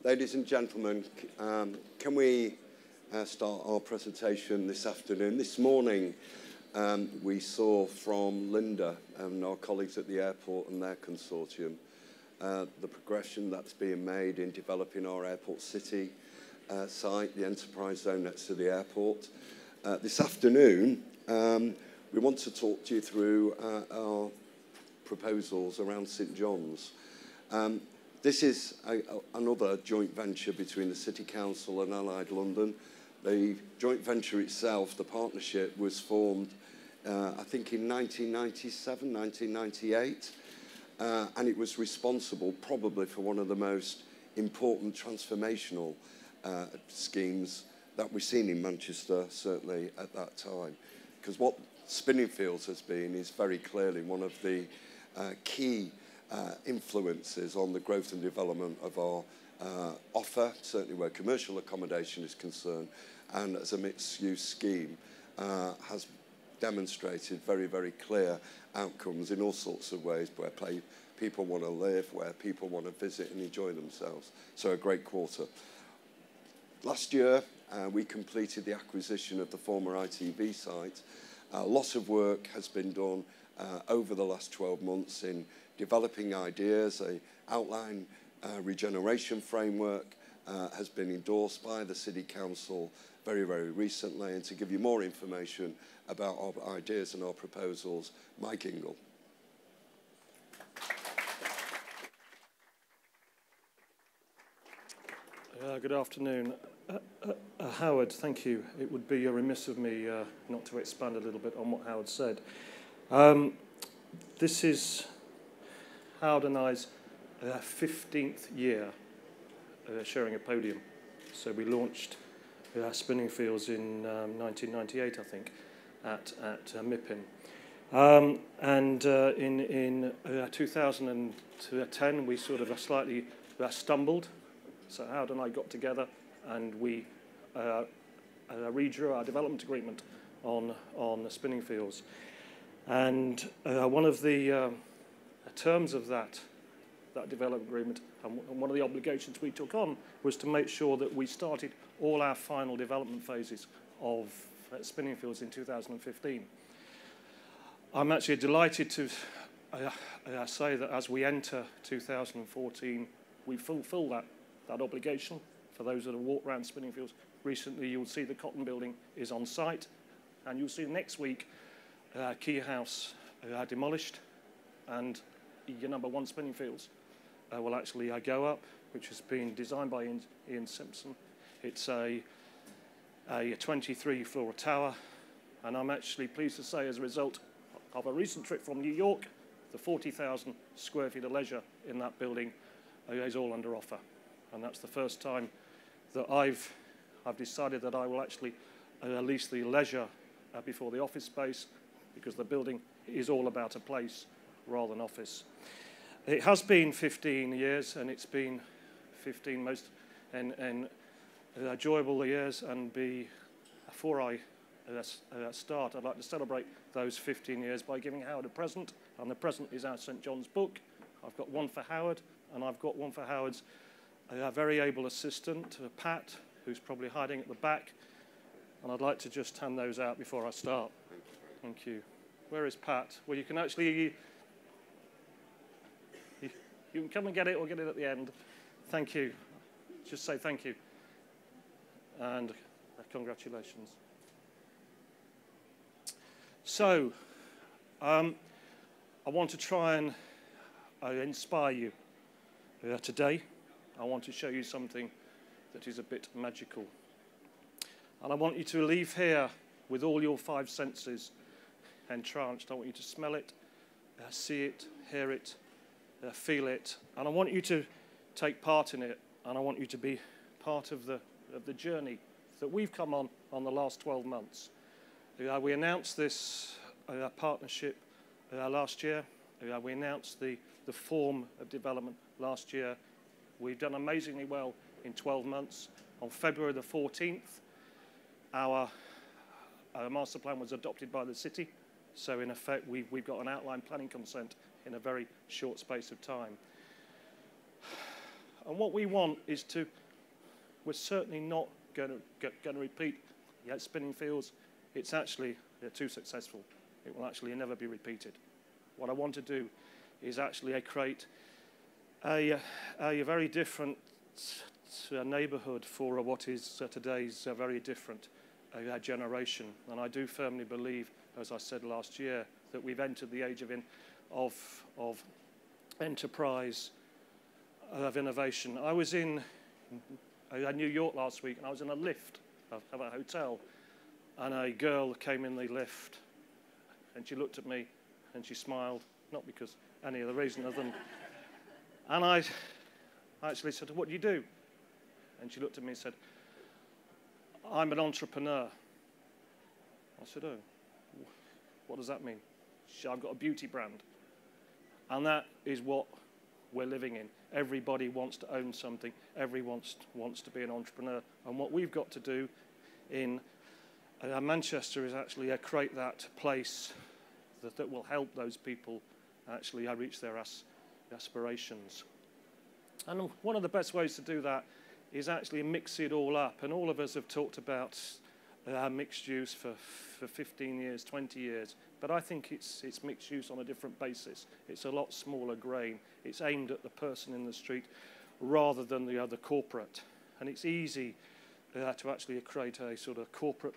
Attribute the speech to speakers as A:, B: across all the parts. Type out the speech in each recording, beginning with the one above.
A: Ladies and gentlemen, can we start our presentation this afternoon? This morning, we saw from Linda and our colleagues at the airport and their consortium the progression that's being made in developing our airport city site, the enterprise zone next to the airport. This afternoon, we want to talk to you through our proposals around St John's. This is another joint venture between the City Council and Allied London. The joint venture itself, the partnership, was formed, I think, in 1997, 1998, and it was responsible probably for one of the most important transformational schemes that we've seen in Manchester, certainly at that time. Because what Spinningfields has been is very clearly one of the key influences on the growth and development of our offer, certainly where commercial accommodation is concerned, and as a mixed-use scheme has demonstrated very, very clear outcomes in all sorts of ways, where people want to live, where people want to visit and enjoy themselves. So a great quarter. Last year, we completed the acquisition of the former ITV site. A lot of work has been done over the last 12 months in developing ideas. An outline regeneration framework has been endorsed by the City Council very, very recently. And to give you more information about our ideas and our proposals, Mike Ingle.
B: Good afternoon. Howard, thank you. It would be remiss of me not to expand a little bit on what Howard said. This is Howard and I's 15th year sharing a podium. So we launched Spinningfields in 1998, I think, at MIPIM. And in 2010, we sort of slightly stumbled. So Howard and I got together and we redrew our development agreement on the Spinningfields. And one of the terms of that development agreement and one of the obligations we took on was to make sure that we started all our final development phases of Spinningfields in 2015. I'm actually delighted to say that as we enter 2014, we fulfill that obligation. For those that have walked around Spinningfields recently, you'll see the Cotton Building is on site, and you'll see next week Key House demolished, and your number 1 Spinningfields will actually go up, which has been designed by Ian Simpson. It's a 23-floor tower, and I'm actually pleased to say, as a result of a recent trip from New York, the 40,000 square feet of leisure in that building is all under offer. And that's the first time that I've decided that I will actually lease the leisure before the office space, because the building is all about a place rather than office. It has been 15 years, and it's been 15 most enjoyable years. And before I start, I'd like to celebrate those 15 years by giving Howard a present. And the present is our St John's book. I've got one for Howard, and I've got one for Howard's very able assistant, Pat, who's probably hiding at the back. And I'd like to just hand those out before I start. Thank you. Where is Pat? Well, you can actually... You can come and get it or get it at the end. Thank you. Just say thank you. And congratulations. So, I want to try and inspire you today. I want to show you something that is a bit magical. And I want you to leave here with all your 5 senses entranced. I want you to smell it, see it, hear it, feel it, and I want you to take part in it, and I want you to be part of the journey that we've come on the last 12 months. We announced this partnership last year. We announced the form of development last year. We've done amazingly well in 12 months. On February the 14th, our master plan was adopted by the city. So in effect, we've got an outline planning consent in a very short space of time. And what we want is to, we're certainly not going to repeat yet Spinningfields. It's actually, they're too successful. It will actually never be repeated. What I want to do is actually create a very different neighbourhood for what is today's very different generation. And I do firmly believe, as I said last year, that we've entered the age of enterprise, of innovation. I was in New York last week, and I was in a lift of a hotel, and a girl came in the lift, and she looked at me, and she smiled, not because any other reason other than, and I actually said, "What do you do?" And she looked at me and said, "I'm an entrepreneur." I said, "Oh, what does that mean?" She said, "I've got a beauty brand." And that is what we're living in. Everybody wants to own something. Everyone wants to be an entrepreneur. And what we've got to do in Manchester is actually create that place that will help those people actually reach their aspirations. And one of the best ways to do that is actually mix it all up. And all of us have talked about mixed use for 15 years, 20 years. But I think it's mixed use on a different basis. It's a lot smaller grain. It's aimed at the person in the street rather than the other corporate. And it's easy to actually create a sort of corporate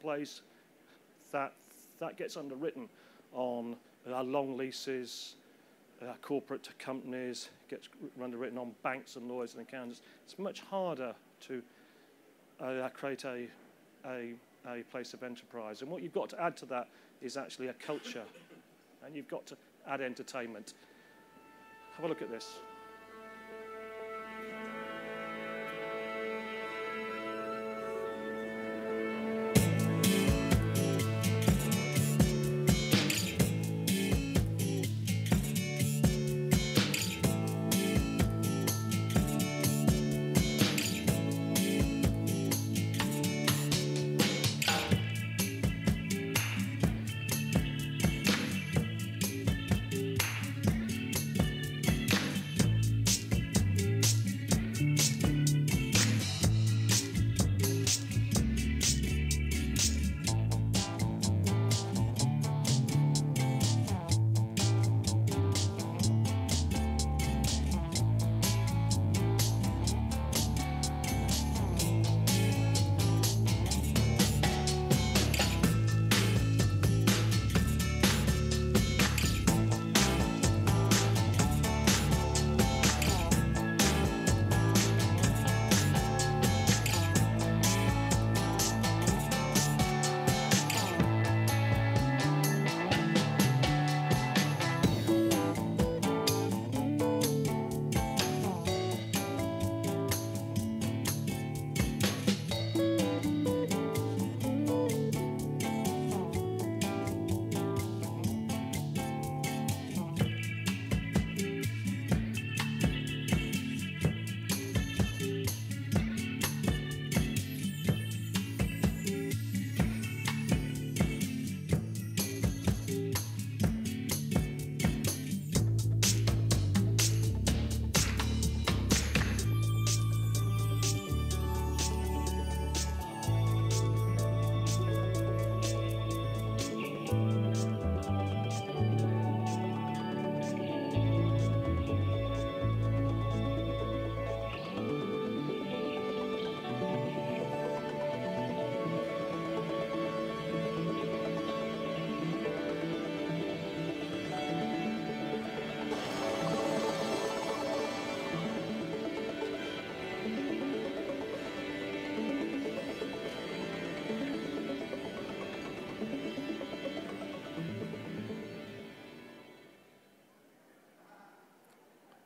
B: place that gets underwritten on long leases, corporate companies, gets underwritten on banks and lawyers and accountants. It's much harder to create a place of enterprise. And what you've got to add to that is actually a culture. And you've got to add entertainment. Have a look at this.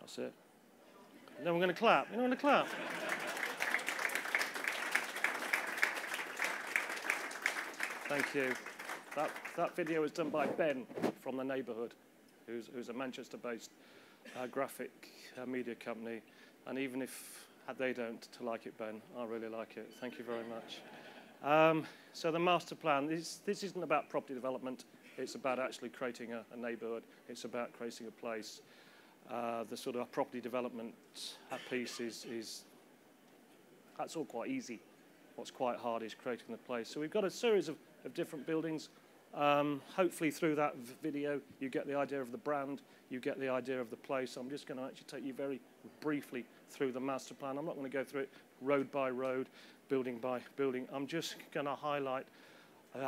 B: That's it. And then we're going to clap. You know, we're going to clap. Thank you. That video was done by Ben from the neighbourhood, who's a Manchester-based graphic media company. And even if they don't like it, Ben, I really like it. Thank you very much. So the master plan, this isn't about property development. It's about actually creating a neighbourhood. It's about creating a place. The sort of property development piece that's all quite easy. What's quite hard is creating the place. So we've got a series of different buildings. Hopefully through that video you get the idea of the brand, you get the idea of the place. I'm just going to actually take you very briefly through the master plan. I'm not going to go through it road by road, building by building. I'm just going to highlight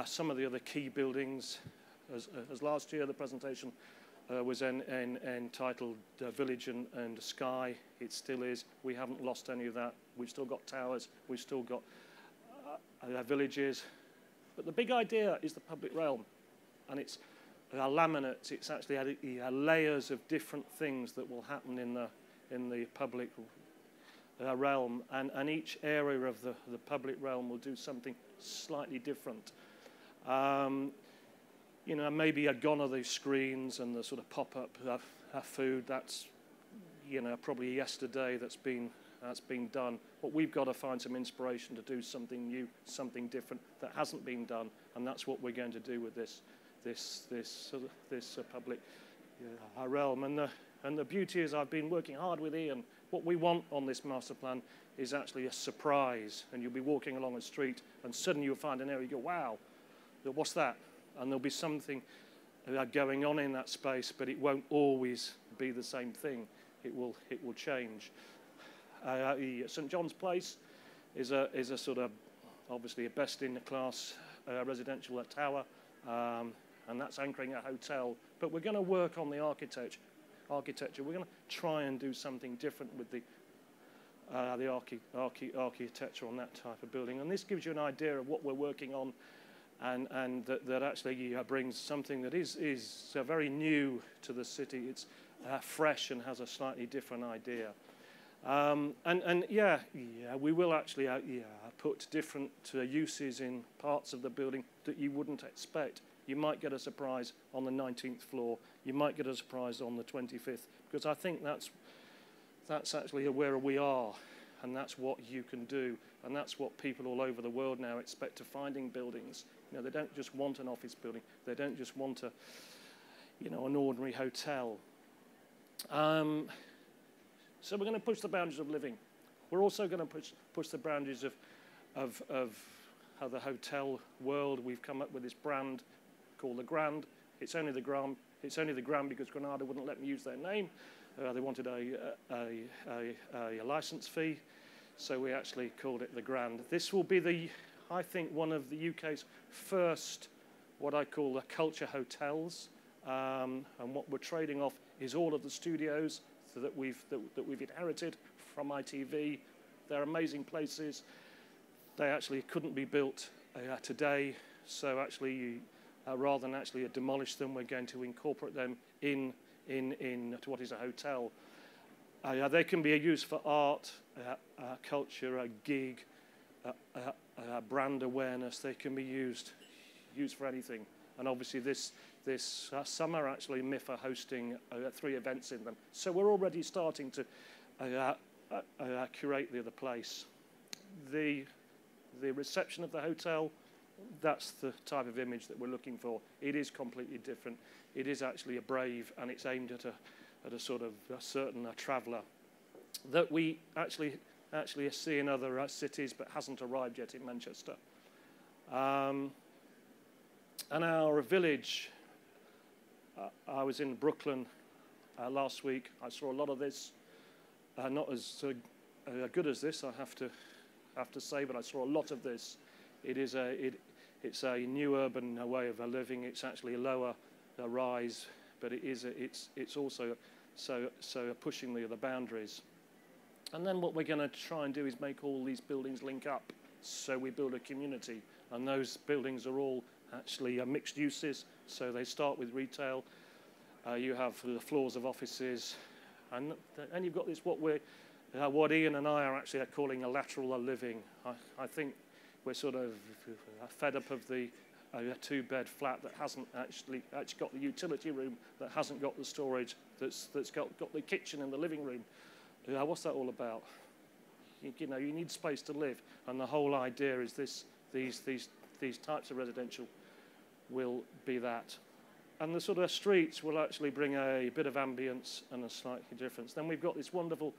B: some of the other key buildings. As last year the presentation was entitled Village and Sky. It still is. We haven't lost any of that. We've still got towers. We've still got villages. But the big idea is the public realm. And it's laminates. It's actually layers of different things that will happen in the public realm. And each area of the public realm will do something slightly different. You know, maybe gone are the screens and the sort of pop-up food. That's, you know, probably yesterday that's been done. But we've got to find some inspiration to do something new, something different that hasn't been done, and that's what we're going to do with this public realm. And the beauty is, I've been working hard with Ian. What we want on this master plan is actually a surprise, and you'll be walking along a street, and suddenly you'll find an area. You go, wow, what's that? And there'll be something going on in that space, but it won't always be the same thing. It will change. St John's Place is a sort of obviously a best-in-class residential tower, and that's anchoring a hotel. But we're going to work on the architecture. We're going to try and do something different with the architecture on that type of building. And this gives you an idea of what we're working on, and that actually brings something that is very new to the city. It's fresh and has a slightly different idea. We will actually put different uses in parts of the building that you wouldn't expect. You might get a surprise on the 19th floor. You might get a surprise on the 25th, because I think that's actually where we are, and that's what you can do, and that's what people all over the world now expect to find in buildings. You know, they don't just want an office building. They don't just want an ordinary hotel. So we're going to push the boundaries of living. We're also going to push the boundaries of the hotel world. We've come up with this brand called the Grand. It's only the Grand because Granada wouldn't let me use their name. They wanted a license fee, so we actually called it the Grand. This will be I think one of the UK's first what I call the culture hotels, and what we're trading off is all of the studios that we've inherited from ITV. They're amazing places. They actually couldn't be built today, so actually rather than actually demolish them, we're going to incorporate them in to what is a hotel. They can be used for art, culture, gig, brand awareness. They can be used for anything. And obviously this summer, actually, MIF are hosting 3 events in them. So we're already starting to curate the place. The reception of the hotel, that's the type of image that we're looking for. It is completely different. It is actually a brave, and it's aimed at a sort of a certain traveller that we actually see in other cities, but hasn't arrived yet in Manchester. And our village, I was in Brooklyn last week. I saw a lot of this, not as good as this, I have to say, but I saw a lot of this. It's a new urban way of living. It's actually a lower rise, but it's also so pushing the boundaries. And then what we're going to try and do is make all these buildings link up, so we build a community, and those buildings are all actually mixed uses. So they start with retail. You have the floors of offices, and you've got this what Ian and I are actually calling a lateral living. I think we're sort of fed up of the 2-bed flat that hasn't actually got the utility room, that hasn't got the storage, that's got the kitchen in the living room. What's that all about? You know, you need space to live, and the whole idea is these types of residential will be that. and the sort of streets will actually bring a bit of ambience and a slightly difference. Then we've got this wonderful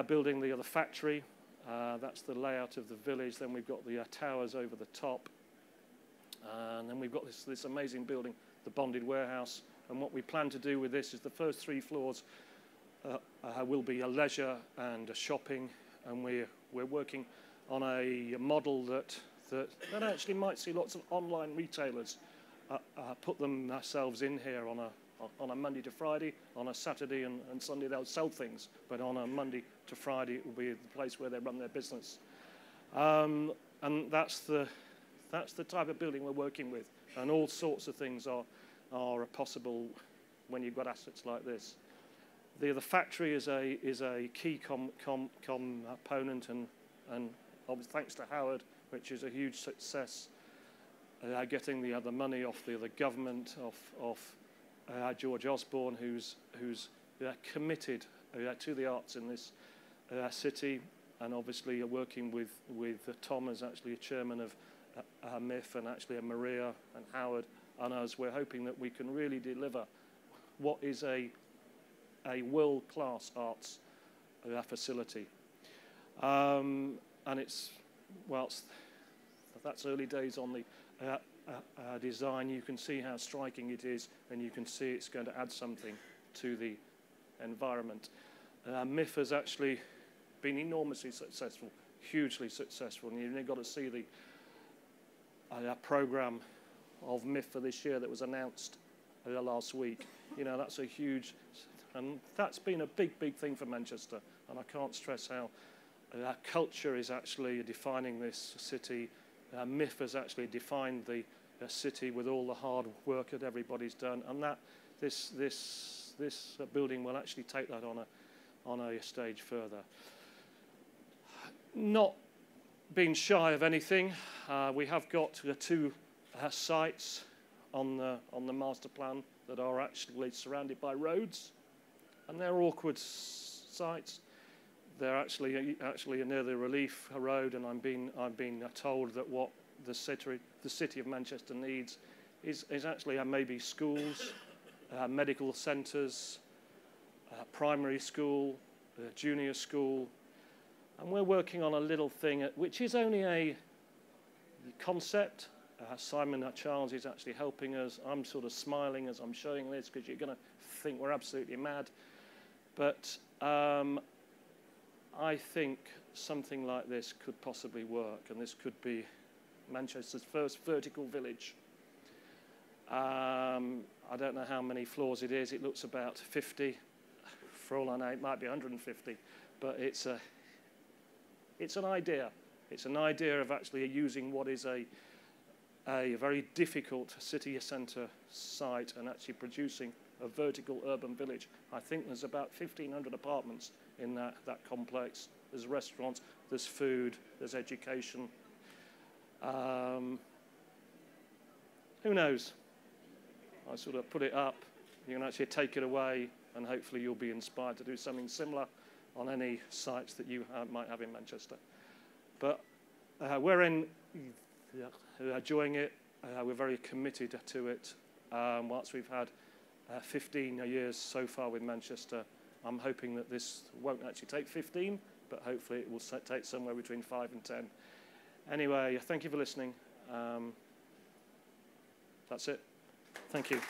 B: building, the factory. That's the layout of the village. Then we've got the towers over the top. And then we've got this amazing building, the bonded warehouse. And what we plan to do with this is the first 3 floors will be a leisure and a shopping. And we're working on a model that actually might see lots of online retailers put themselves in here on a Monday to Friday. On a Saturday and Sunday they'll sell things, but on a Monday to Friday it will be the place where they run their business. And that's the type of building we're working with, and all sorts of things are possible when you've got assets like this. The factory is a key component, and obviously thanks to Howard, which is a huge success, getting the money off the government, off George Osborne, who's committed to the arts in this city, and obviously working with Tom as actually a chairman of MIF, and actually Maria and Howard and us. We're hoping that we can really deliver what is a world-class arts facility. And that's early days on the design. You can see how striking it is, and you can see it's going to add something to the environment. MIF has actually been enormously successful, hugely successful, and you've got to see the program of MIF for this year that was announced last week. You know, that's a huge, and that's been a big thing for Manchester, and I can't stress how culture is actually defining this city. MIF has actually defined the city with all the hard work that everybody's done, and that this building will actually take that on a stage further. Not being shy of anything, we have got 2 sites on the master plan that are actually surrounded by roads, and they're awkward sites. They're actually near the Relief Road, and I've been told that what the city of Manchester needs is actually maybe schools, medical centres, primary school, junior school, and we're working on a little thing which is only a concept. Simon Charles is actually helping us. I'm sort of smiling as I'm showing this because you're going to think we're absolutely mad, but I think something like this could possibly work, and this could be Manchester's first vertical village. I don't know how many floors it is. It looks about 50. For all I know, it might be 150, but it's an idea. It's an idea of actually using what is a very difficult city centre site and actually producing a vertical urban village. I think there's about 1,500 apartments in that complex. There's restaurants, there's food, there's education. Who knows? I sort of put it up. You can actually take it away, and hopefully you'll be inspired to do something similar on any sites that you might have in Manchester. But we're enjoying it. We're very committed to it. Whilst we've had 15 years so far with Manchester, I'm hoping that this won't actually take 15, but hopefully it will take somewhere between 5 and 10. Anyway, thank you for listening. That's it. Thank you.